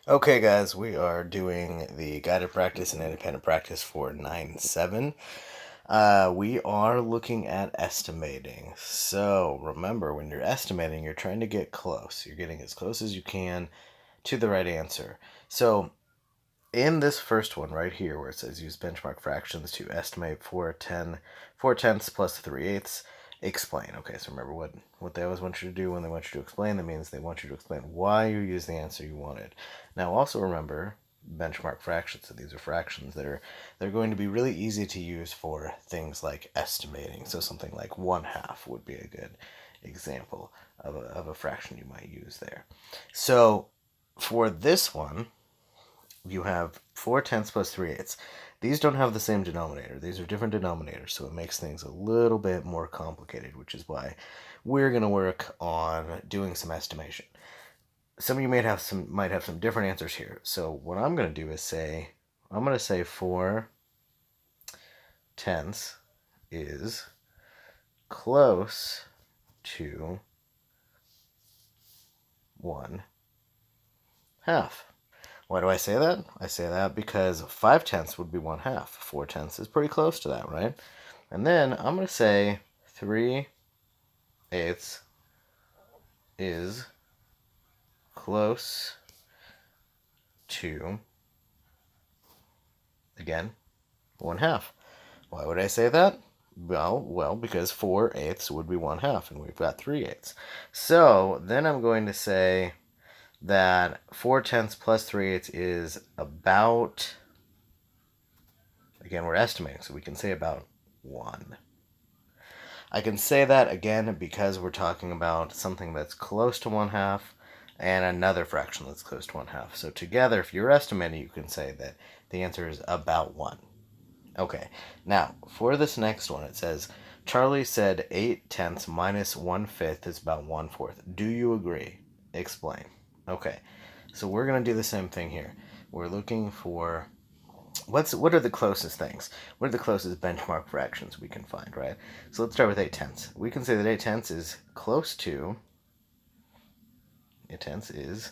Okay, guys, we are doing the guided practice and independent practice for 9-7. We are looking at estimating. So remember, when you're estimating, you're trying to get close. You're getting as close as you can to the right answer. So in this first one right here, where it says use benchmark fractions to estimate 4/10 plus 3/8, explain. Okay, so remember what they always want you to do when they want you to explain. That means they want you to explain why you use the answer you wanted. Now also remember benchmark fractions. So these are fractions they're going to be really easy to use for things like estimating. So something like 1/2 would be a good example of a fraction you might use there. So for this one, you have 4/10 plus 3/8. These don't have the same denominator. These are different denominators, so it makes things a little bit more complicated, which is why we're going to work on doing some estimation. Some of you might have some different answers here. So what I'm going to do is say, I'm going to say 4/10 is close to 1/2. Why do I say that? I say that because 5/10 would be 1/2. 4/10 is pretty close to that, right? And then I'm going to say 3/8 is close to, again, 1/2. Why would I say that? Well, because 4/8 would be 1/2, and we've got 3/8. So then I'm going to say that 4/10 plus 3/8 is about, again, we're estimating, so we can say about 1. I can say that again because we're talking about something that's close to 1/2 and another fraction that's close to 1/2. So together, if you're estimating, you can say that the answer is about 1. Okay, now for this next one, it says Charlie said 8/10 minus 1/5 is about 1/4. Do you agree? Explain. Okay, so we're going to do the same thing here. We're looking for what are the closest things? What are the closest benchmark fractions we can find, right? So let's start with 8/10. We can say that 8/10 is close to 8/10 is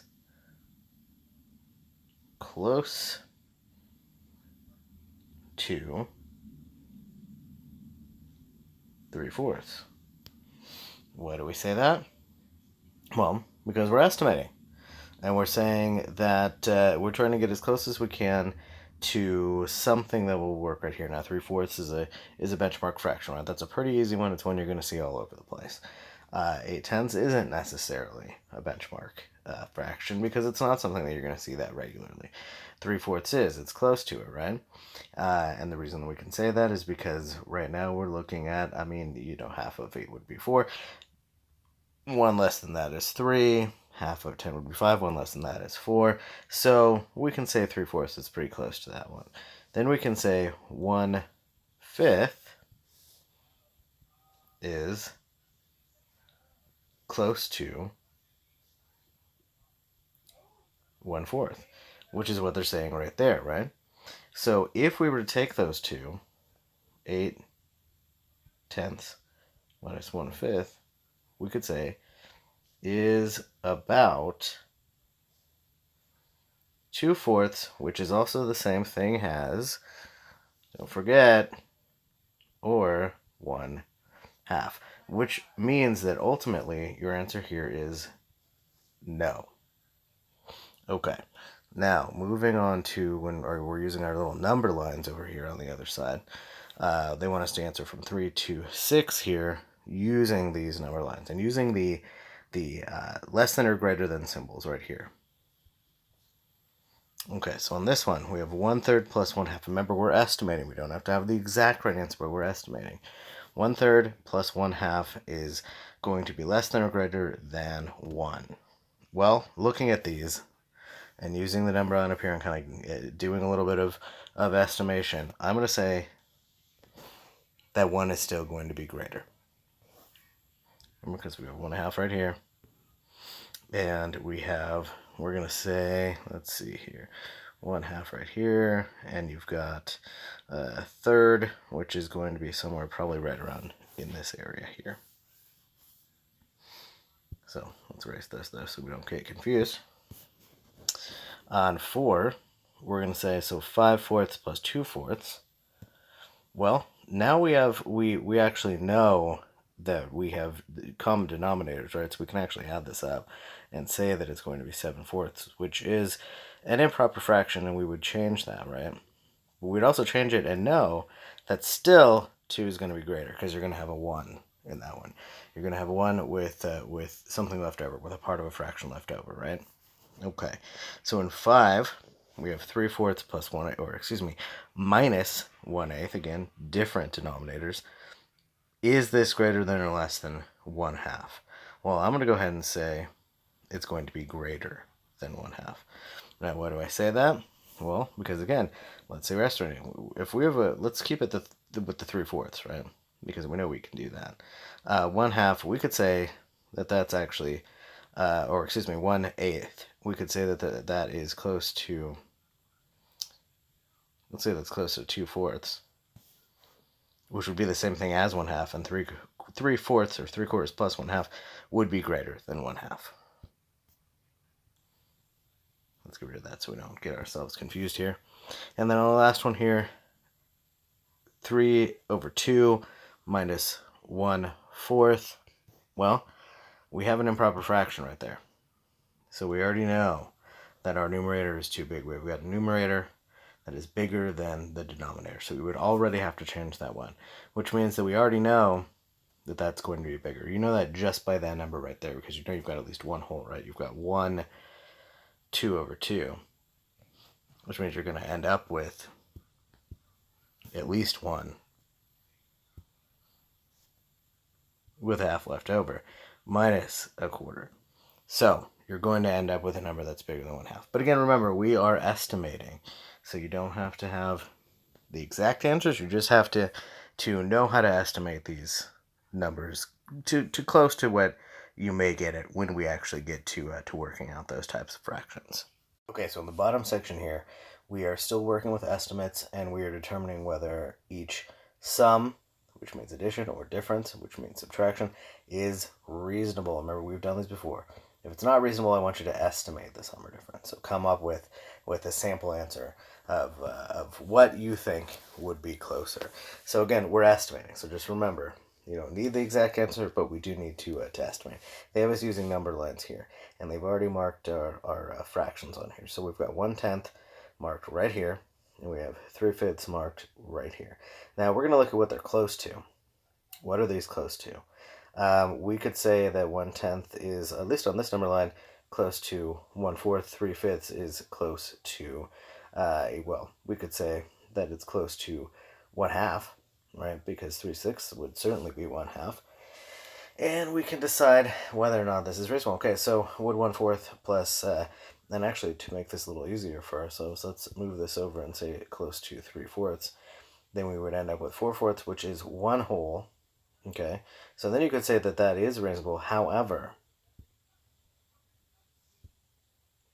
close to 3/4. Why do we say that? Well, because we're estimating. And we're saying that we're trying to get as close as we can to something that will work right here. Now, 3/4 is a benchmark fraction, right? That's a pretty easy one. It's one you're going to see all over the place. 8/10 isn't necessarily a benchmark fraction because it's not something that you're going to see that regularly. 3/4 is. It's close to it, right? And the reason we can say that is because right now we're looking at, half of 8 would be 4. 1 less than that is 3. Half of 10 would be 5. 1 less than that is 4. So we can say 3/4 is pretty close to that one. Then we can say 1/5 is close to 1/4, which is what they're saying right there, right? So if we were to take those two, 8/10 minus 1/5, we could say is about 2/4, which is also the same thing as, don't forget, or 1/2, which means that ultimately your answer here is no. Okay, now moving on to we're using our little number lines over here on the other side. They want us to answer from 3 to 6 here using these number lines and using the less than or greater than symbols right here. Okay, so on this one, we have 1/3 plus 1/2. Remember, we're estimating. We don't have to have the exact right answer, but we're estimating. 1/3 plus 1/2 is going to be less than or greater than 1. Well, looking at these and using the number line up here and kind of doing a little bit of estimation, I'm going to say that 1 is still going to be greater. Remember, because we have 1/2 right here. And we're going to say, let's see here, 1/2 right here, and you've got 1/3, which is going to be somewhere probably right around in this area here. So let's erase this though so we don't get confused. On 4, we're going to say, so 5/4 plus 2/4. Well, now we actually know that we have common denominators, right? So we can actually add this up and say that it's going to be 7/4, which is an improper fraction, and we would change that, right? But we'd also change it and know that still 2 is going to be greater because you're going to have a 1 in that one. You're going to have a 1 with something left over, with a part of a fraction left over, right? Okay, so in 5, we have 3/4 plus 1, or excuse me, minus 1/8. Again, different denominators. Is this greater than or less than 1/2? Well, I'm going to go ahead and say it's going to be greater than 1/2. Now, why do I say that? Well, because again, let's say we're estimating. If we have let's keep it with the 3/4, right? Because we know we can do that. 1/2, we could say that that's actually, or excuse me, 1/8. We could say that that is close to, let's say that's close to 2/4, which would be the same thing as 1/2, and 3/4 or 3/4 plus 1/2 would be greater than 1/2. Let's get rid of that so we don't get ourselves confused here. And then on the last one here, 3/2 minus 1/4. Well, we have an improper fraction right there. So we already know that our numerator is too big. We've got a numerator that is bigger than the denominator. So we would already have to change that one, which means that we already know that that's going to be bigger. You know that just by that number right there, because you know you've got at least one whole, right? You've got 2/2, which means you're going to end up with at least 1 with half left over, minus 1/4. So you're going to end up with a number that's bigger than 1/2. But again, remember, we are estimating. So you don't have to have the exact answers. You just have to know how to estimate these numbers to close to what you may get it when we actually get to working out those types of fractions. Okay, so in the bottom section here, we are still working with estimates, and we are determining whether each sum, which means addition, or difference, which means subtraction, is reasonable. Remember, we've done this before. If it's not reasonable, I want you to estimate the sum or difference. So come up with a sample answer of what you think would be closer. So again, we're estimating. So just remember, you don't need the exact answer, but we do need to estimate. They have us using number lines here, and they've already marked our fractions on here. So we've got 1/10 marked right here, and we have 3/5 marked right here. Now we're going to look at what they're close to. What are these close to? We could say that 1/10 is, at least on this number line, close to 1/4. 3/5 is close to, well, we could say that it's close to 1/2, right? Because 3/6 would certainly be 1/2. And we can decide whether or not this is reasonable. Okay, so would 1/4 plus, and actually to make this a little easier for ourselves, let's move this over and say close to 3/4. Then we would end up with 4/4, which is 1 whole. Okay, so then you could say that that is reasonable. However,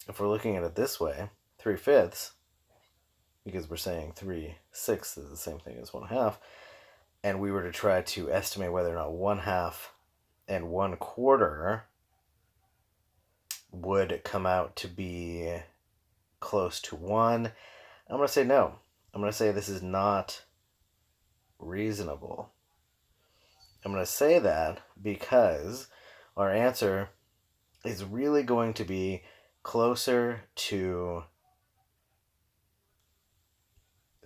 if we're looking at it this way, 3/5, because we're saying 3/6 is the same thing as 1/2, and we were to try to estimate whether or not 1/2 and 1/4 would come out to be close to 1, I'm going to say no. I'm going to say this is not reasonable. I'm going to say that because our answer is really going to be closer to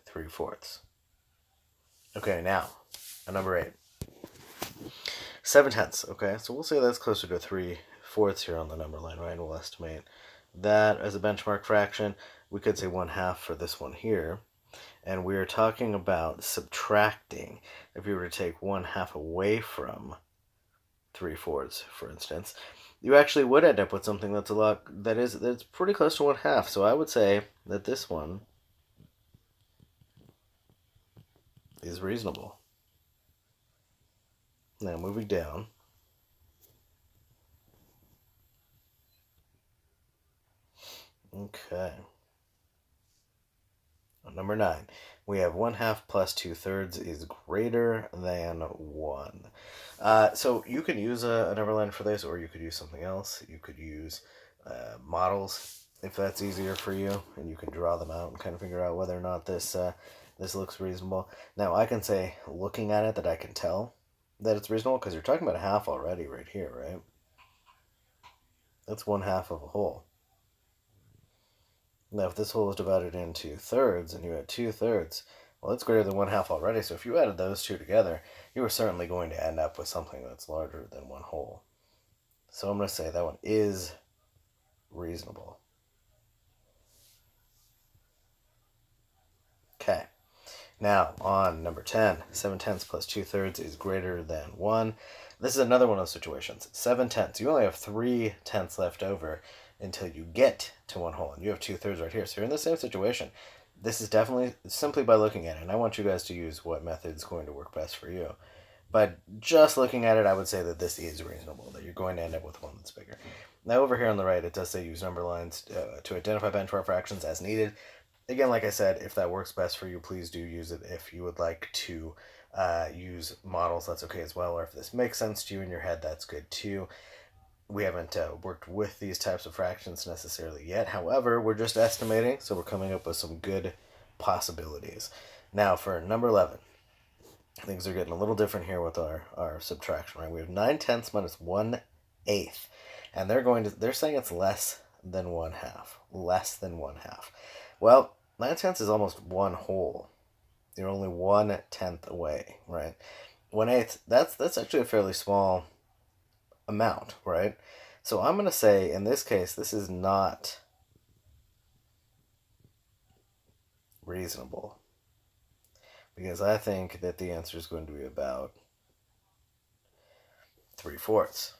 3/4. Okay, now, number 8. 7/10. Okay, so we'll say that's closer to 3/4 here on the number line, right? We'll estimate that as a benchmark fraction. We could say 1/2 for this one here. And we're talking about subtracting. If you were to take 1/2 away from 3/4, for instance, you actually would end up with something that's that's pretty close to 1/2. So I would say that this one is reasonable. Now moving down. Okay. Number 9, we have 1/2 plus 2/3 is greater than 1. So you can use a number line for this, or you could use something else. You could use models. if that's easier for you, and you can draw them out and kind of figure out whether or not this looks reasonable. Now, I can say, looking at it, that I can tell that it's reasonable, because you're talking about a half already right here, right? That's 1/2 of a whole. Now, if this whole is divided into thirds, and you had 2/3, well, it's greater than 1/2 already, so if you added those two together, you are certainly going to end up with something that's larger than 1 whole. So I'm going to say that one is reasonable. Okay. Now, on number 10, 7/10 plus 2/3 is greater than 1. This is another one of those situations. 7/10, you only have 3/10 left over until you get to 1 whole, and you have 2/3 right here. So you're in the same situation. This is definitely simply by looking at it, and I want you guys to use what method is going to work best for you. But just looking at it, I would say that this is reasonable, that you're going to end up with one that's bigger. Now, over here on the right, it does say use number lines to identify benchmark fractions as needed. Again, like I said, if that works best for you, please do use it. If you would like to use models, that's okay as well. Or if this makes sense to you in your head, that's good too. We haven't worked with these types of fractions necessarily yet. However, we're just estimating, so we're coming up with some good possibilities. Now, for number 11, things are getting a little different here with our subtraction, right? We have 9/10 minus 1/8, and they're saying it's less than 1/2. Less than 1/2. Well, 9/10 is almost 1 whole. You're only 1/10 away, right? 1/8, that's actually a fairly small amount, right? So I'm going to say, in this case, this is not reasonable, because I think that the answer is going to be about 3/4.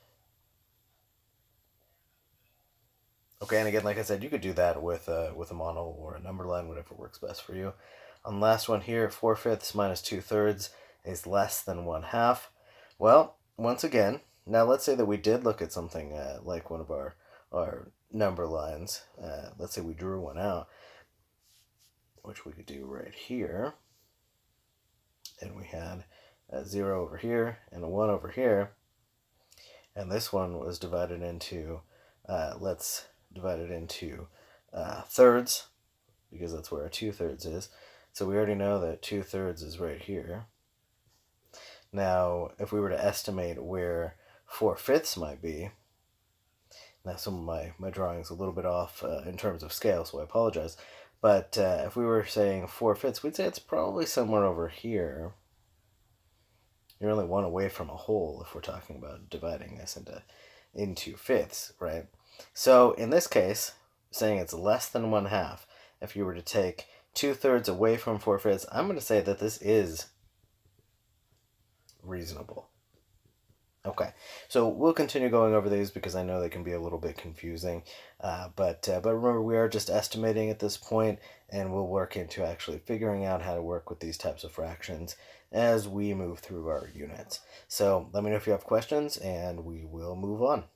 Okay, and again, like I said, you could do that with a model or a number line, whatever works best for you. On the last one here, 4/5 minus 2/3 is less than 1/2. Well, once again, now let's say that we did look at something like one of our number lines. Let's say we drew one out, which we could do right here. And we had a 0 over here and a 1 over here. And this one was divided into, let's divide it into thirds, because that's where our 2/3 is. So we already know that 2/3 is right here. Now, if we were to estimate where 4/5 might be, now some of my drawing is a little bit off in terms of scale, so I apologize. But if we were saying 4/5, we'd say it's probably somewhere over here. You're only 1 away from a whole if we're talking about dividing this into fifths, right? So in this case, saying it's less than 1/2, if you were to take 2/3 away from 4/5, I'm going to say that this is reasonable. Okay, so we'll continue going over these because I know they can be a little bit confusing, but remember, we are just estimating at this point, and we'll work into actually figuring out how to work with these types of fractions as we move through our units. So let me know if you have questions, and we will move on.